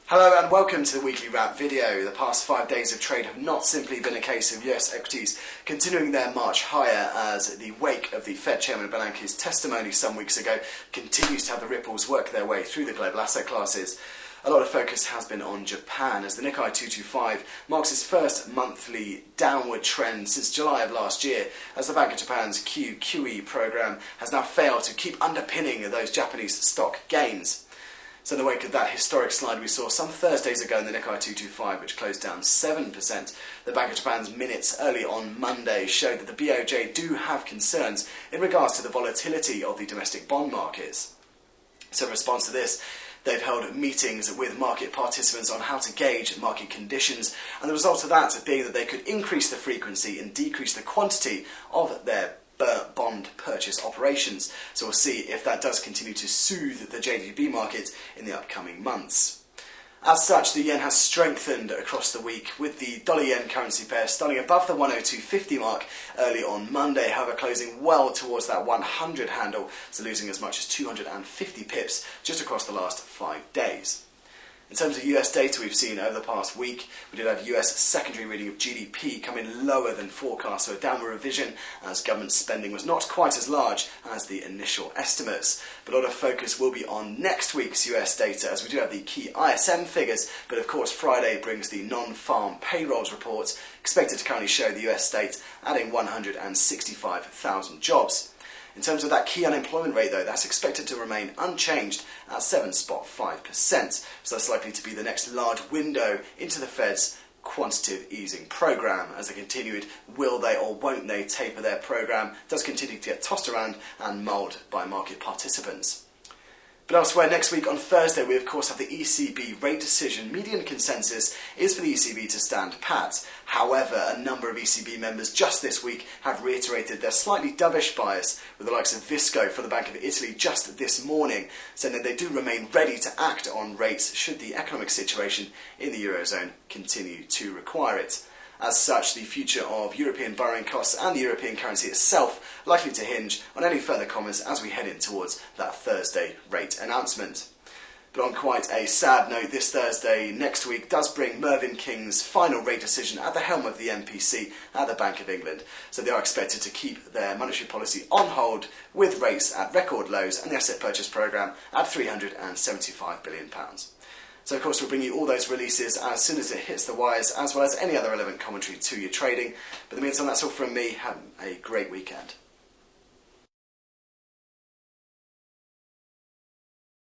Hello and welcome to the weekly wrap video. The past 5 days of trade have not simply been a case of US equities continuing their march higher as the wake of the Fed Chairman Bernanke's testimony some weeks ago continues to have the ripples work their way through the global asset classes. A lot of focus has been on Japan as the Nikkei 225 marks its first monthly downward trend since July of last year, as the Bank of Japan's QQE program has now failed to keep underpinning those Japanese stock gains. So in the wake of that historic slide we saw some Thursdays ago in the Nikkei 225, which closed down 7%, the Bank of Japan's minutes early on Monday showed that the BOJ do have concerns in regards to the volatility of the domestic bond markets. So in response to this, they've held meetings with market participants on how to gauge market conditions, and the result of that being that they could increase the frequency and decrease the quantity of their bond purchase operations. So we'll see if that does continue to soothe the JGB market in the upcoming months. As such, the yen has strengthened across the week, with the dollar-yen currency pair starting above the 102.50 mark early on Monday, however closing well towards that 100 handle, so losing as much as 250 pips just across the last 5 days. In terms of US data we've seen over the past week, we did have US secondary reading of GDP come in lower than forecast, so a downward revision as government spending was not quite as large as the initial estimates. But a lot of focus will be on next week's US data, as we do have the key ISM figures, but of course Friday brings the non-farm payrolls reports, expected to currently show the US state adding 165,000 jobs. In terms of that key unemployment rate though, that's expected to remain unchanged at 7.5%, so that's likely to be the next large window into the Fed's quantitative easing program, as they continued will they or won't they taper their program does continue to get tossed around and mulled by market participants. But elsewhere, next week on Thursday, we of course have the ECB rate decision. Median consensus is for the ECB to stand pat. However, a number of ECB members just this week have reiterated their slightly dovish bias, with the likes of Visco for the Bank of Italy just this morning, saying that they do remain ready to act on rates should the economic situation in the Eurozone continue to require it. As such, the future of European borrowing costs and the European currency itself likely to hinge on any further comments as we head in towards that Thursday rate announcement. But on quite a sad note, this Thursday next week does bring Mervyn King's final rate decision at the helm of the MPC at the Bank of England. So they are expected to keep their monetary policy on hold, with rates at record lows and the asset purchase programme at £375 billion. So of course we'll bring you all those releases as soon as it hits the wires, as well as any other relevant commentary to your trading. But in the meantime, that's all from me. Have a great weekend.